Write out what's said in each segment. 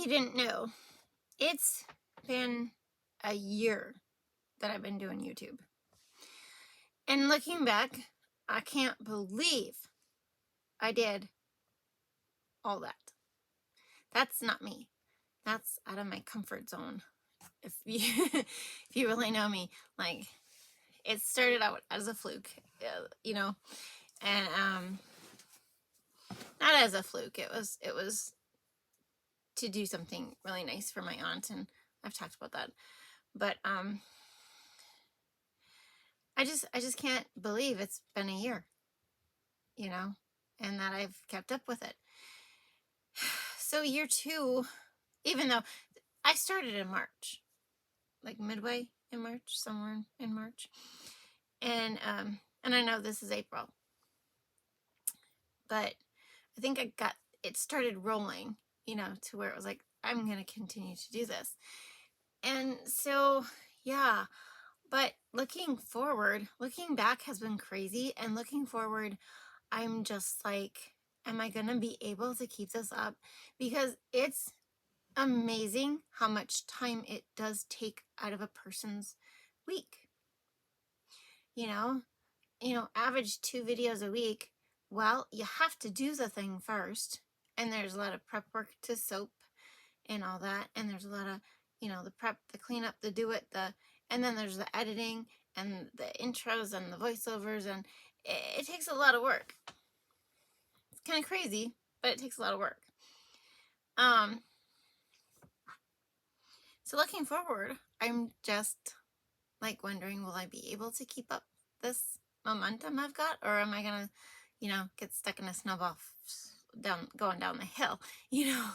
you didn't know, it's been a year that I've been doing YouTube. And looking back, I can't believe I did all that. That's not me. That's out of my comfort zone. If you, if you really know me, like, it started out as a fluke, you know, and not as a fluke. It was to do something really nice for my aunt, and I've talked about that. But I just can't believe it's been a year, you know, and that I've kept up with it. So year 2, even though I started in March, like midway in March, somewhere in March, and I know this is April, but I think it started rolling, you know, to where it was like, I'm going to continue to do this. And so, yeah, but looking back has been crazy. And looking forward, I'm just like, am I going to be able to keep this up? Because it's amazing how much time it does take out of a person's week. You know, average 2 videos a week. Well, you have to do the thing first. And there's a lot of prep work to soap and all that. And there's a lot of, you know, the prep, the cleanup, the do it, and then there's the editing and the intros and the voiceovers. And it takes a lot of work. It's kind of crazy, but it takes a lot of work. So looking forward, I'm just like wondering, will I be able to keep up this momentum I've got, or am I gonna, you know, get stuck in a snowball going down the hill, you know?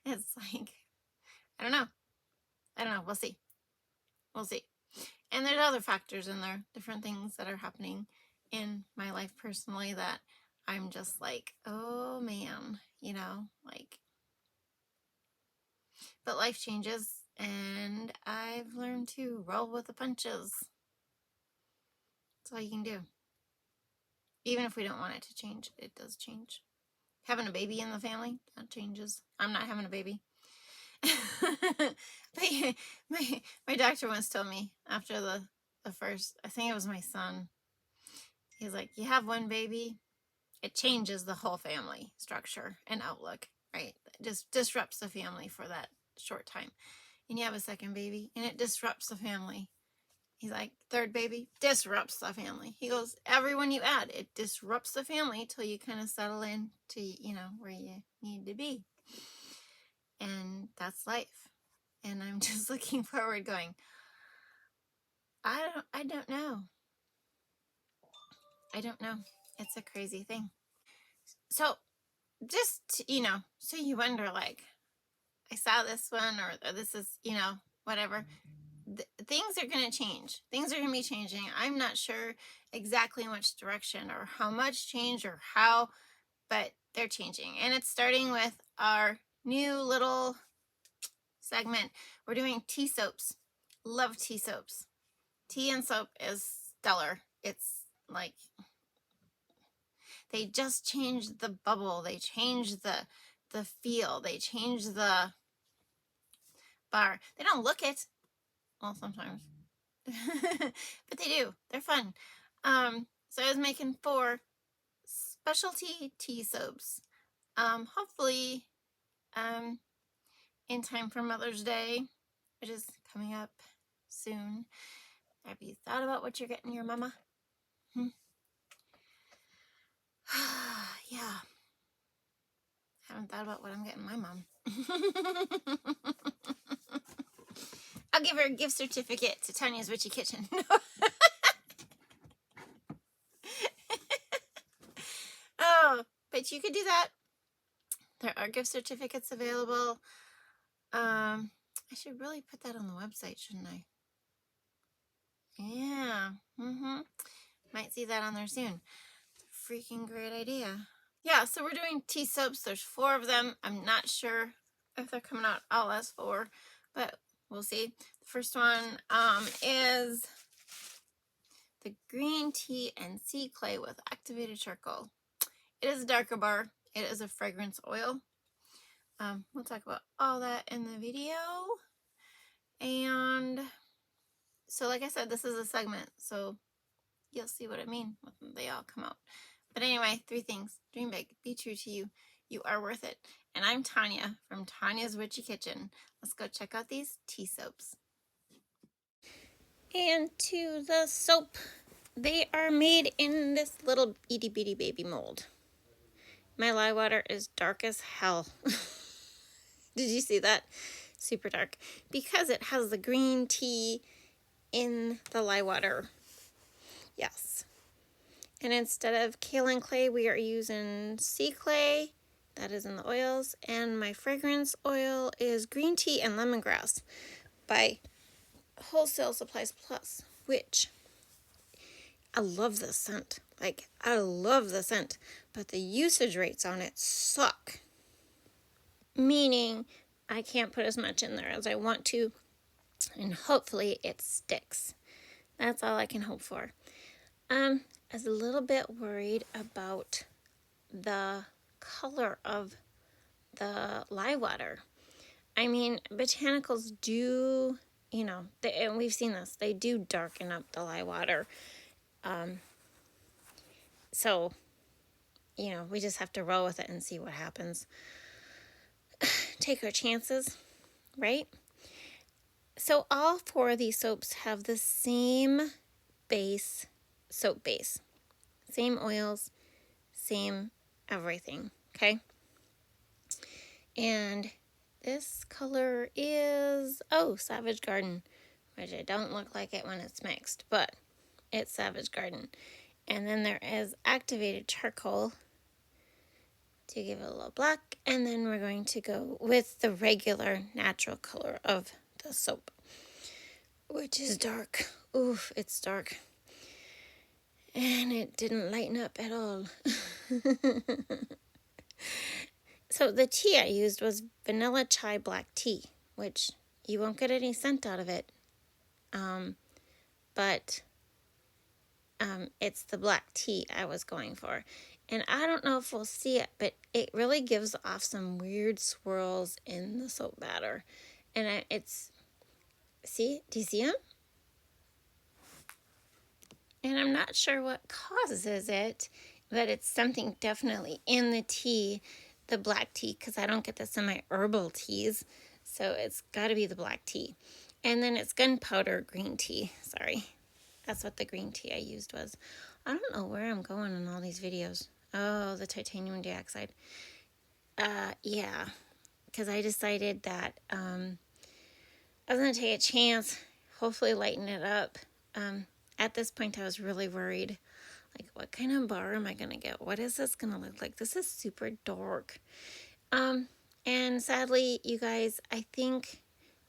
It's like, I don't know. We'll see. And there's other factors in there, different things that are happening in my life personally that I'm just like, oh man, you know, like, but life changes and I've learned to roll with the punches. That's all you can do. Even if we don't want it to change, it does change. Having a baby in the family, that changes. I'm not having a baby. But my doctor once told me after the first, I think it was my son, he's like, you have one baby, it changes the whole family structure and outlook, right? It just disrupts the family for that short time. And you have a second baby and it disrupts the family. He's like, third baby disrupts the family. He goes, everyone you add, it disrupts the family till you kind of settle in to, you know, where you need to be. And that's life. And I'm just looking forward going, I don't know. I don't know. It's a crazy thing. So just, you know, so you wonder, like, I saw this one or this is, you know, whatever. Things are going to change. Things are going to be changing. I'm not sure exactly in which direction or how much change or how, but they're changing. And it's starting with our new little segment. We're doing tea soaps. Love tea soaps. Tea and soap is stellar. It's like, they just changed the bubble. They changed the feel. They changed the bar. They don't look it. Well, sometimes. But they do. They're fun. So I was making 4 specialty tea soaps. Hopefully, in time for Mother's Day, which is coming up soon. Have you thought about what you're getting your mama? Yeah. Haven't thought about what I'm getting my mom. I'll give her a gift certificate to Tonya's Witchy Kitchen. Oh, but you could do that. There are gift certificates available. I should really put that on the website, shouldn't I? Yeah. Might see that on there soon. It's a freaking great idea. Yeah, so we're doing tea soaps. There's 4 of them. I'm not sure if they're coming out all as 4, but we'll see. The first one is the green tea and sea clay with activated charcoal. It is a darker bar. It is a fragrance oil. we'll talk about all that in the video. And so like I said, this is a segment, so you'll see what I mean when they all come out. But anyway, 3 things. Dream big. Be true to you. You are worth it. And I'm Tonya from Tonya's Witchy Kitchen. Let's go check out these tea soaps. And to the soap. They are made in this little itty bitty baby mold. My lye water is dark as hell. Did you see that? Super dark. Because it has the green tea in the lye water. Yes. And instead of kaolin clay, we are using sea clay. That is in the oils. And my fragrance oil is green tea and lemongrass by Wholesale Supplies Plus, which I love this scent. Like, I love the scent. But the usage rates on it suck. Meaning, I can't put as much in there as I want to. And hopefully it sticks. That's all I can hope for. I was a little bit worried about the color of the lye water. I mean, botanicals do, you know, and we've seen this, they do darken up the lye water. So, you know, we just have to roll with it and see what happens. Take our chances, right? So all 4 of these soaps have the same base, soap base. Same oils, same everything, okay? And this color is, Savage Garden, which it don't look like it when it's mixed, but it's Savage Garden. And then there is activated charcoal to give it a little black. And then we're going to go with the regular natural color of the soap, which is dark. Oof, it's dark. And it didn't lighten up at all. So the tea I used was vanilla chai black tea, which you won't get any scent out of it. But it's the black tea I was going for. And I don't know if we'll see it, but it really gives off some weird swirls in the soap batter. And see, do you see them? And I'm not sure what causes it, but it's something definitely in the tea, the black tea, because I don't get this in my herbal teas. So it's got to be the black tea. And then it's gunpowder green tea. Sorry. That's what the green tea I used was. I don't know where I'm going in all these videos. Oh, the titanium dioxide. Yeah. Because I decided that I was going to take a chance, hopefully lighten it up. At this point, I was really worried. Like, what kind of bar am I going to get? What is this going to look like? This is super dark. And sadly, you guys, I think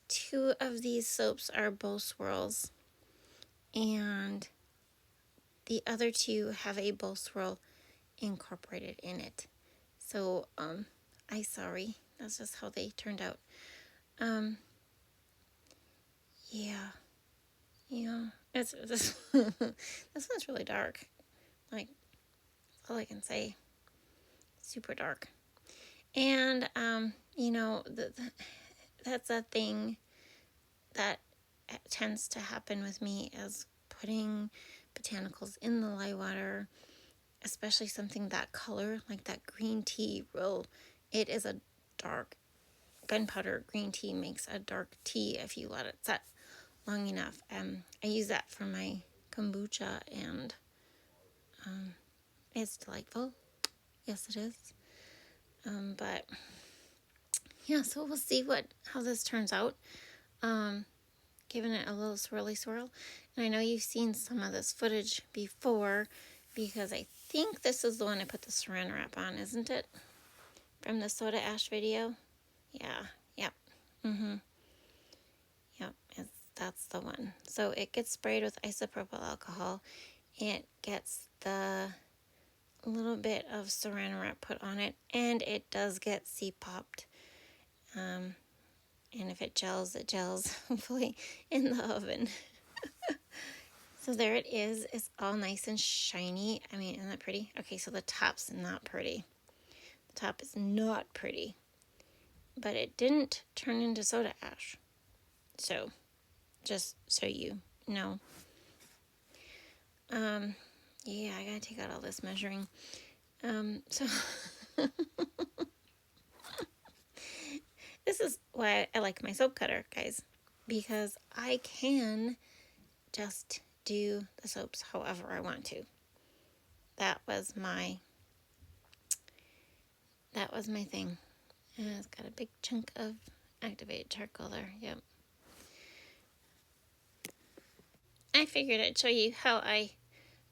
2 of these soaps are bow swirls. And the other 2 have a bow swirl incorporated in it. So, I'm sorry. That's just how they turned out. Yeah. It's this one's really dark. Like, all I can say. Super dark. And, you know, that's a thing that tends to happen with me as putting botanicals in the lye water, especially something that color, like that green tea it is a dark, gunpowder green tea makes a dark tea if you let it set long enough. I use that for my kombucha, and it's delightful. Yes, it is. But yeah, so we'll see how this turns out. Giving it a little swirly swirl. And I know you've seen some of this footage before, because I think this is the one I put the saran wrap on, isn't it? From the soda ash video. Yeah. Yep. Yep. That's the one. So it gets sprayed with isopropyl alcohol. It gets the little bit of saran wrap put on it, and it does get C-popped. And if it gels, hopefully, in the oven. So there it is. It's all nice and shiny. I mean, isn't that pretty? Okay, so the top's not pretty. The top is not pretty. but it didn't turn into soda ash. So, just so you know. Yeah, I gotta take out all this measuring. So this is why I like my soap cutter, guys, because I can just do the soaps however I want to. That was my thing. And it's got a big chunk of activated charcoal there. Yep. I figured I'd show you how I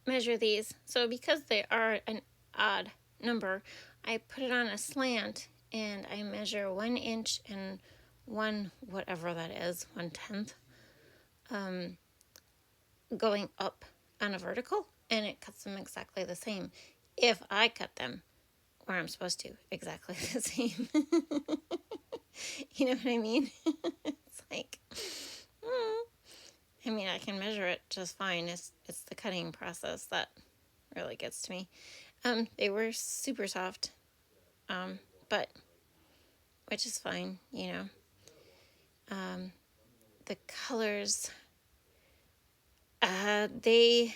measure these. So because they are an odd number, I put it on a slant and I measure 1 inch and one whatever that is, 1/10, going up on a vertical, and it cuts them exactly the same. If I cut them where I'm supposed to, exactly the same. You know what I mean? It's like, I mean, I can measure it just fine. It's the cutting process that really gets to me. They were super soft, but which is fine, you know. The colors, they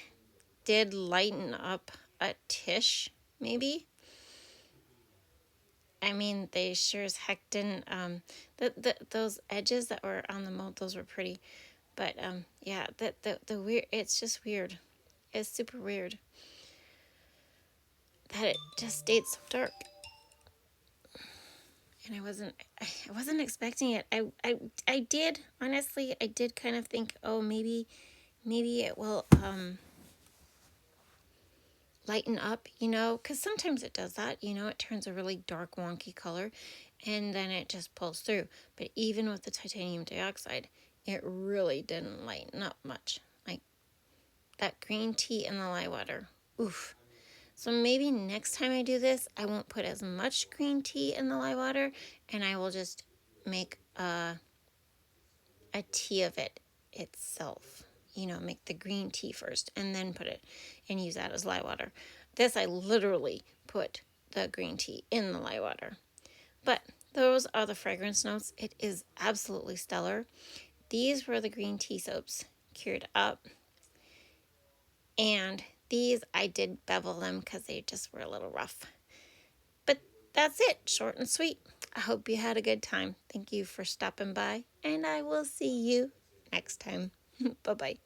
did lighten up a tish, maybe. I mean, they sure as heck didn't. Those edges that were on the mold, those were pretty, but yeah, the weird. It's just weird. It's super weird that it just stayed so dark, and I wasn't expecting it. I did honestly. I did kind of think, oh, maybe it will lighten up, you know, because sometimes it does that, you know, it turns a really dark, wonky color and then it just pulls through. But even with the titanium dioxide, it really didn't lighten up much. Like that green tea and the lye water. Oof. So maybe next time I do this, I won't put as much green tea in the lye water and I will just make a tea of it itself. You know, make the green tea first and then put it and use that as lye water. This, I literally put the green tea in the lye water. But those are the fragrance notes. It is absolutely stellar. These were the green tea soaps cured up. And these, I did bevel them because they just were a little rough. But that's it, short and sweet. I hope you had a good time. Thank you for stopping by, and I will see you next time. Bye-bye.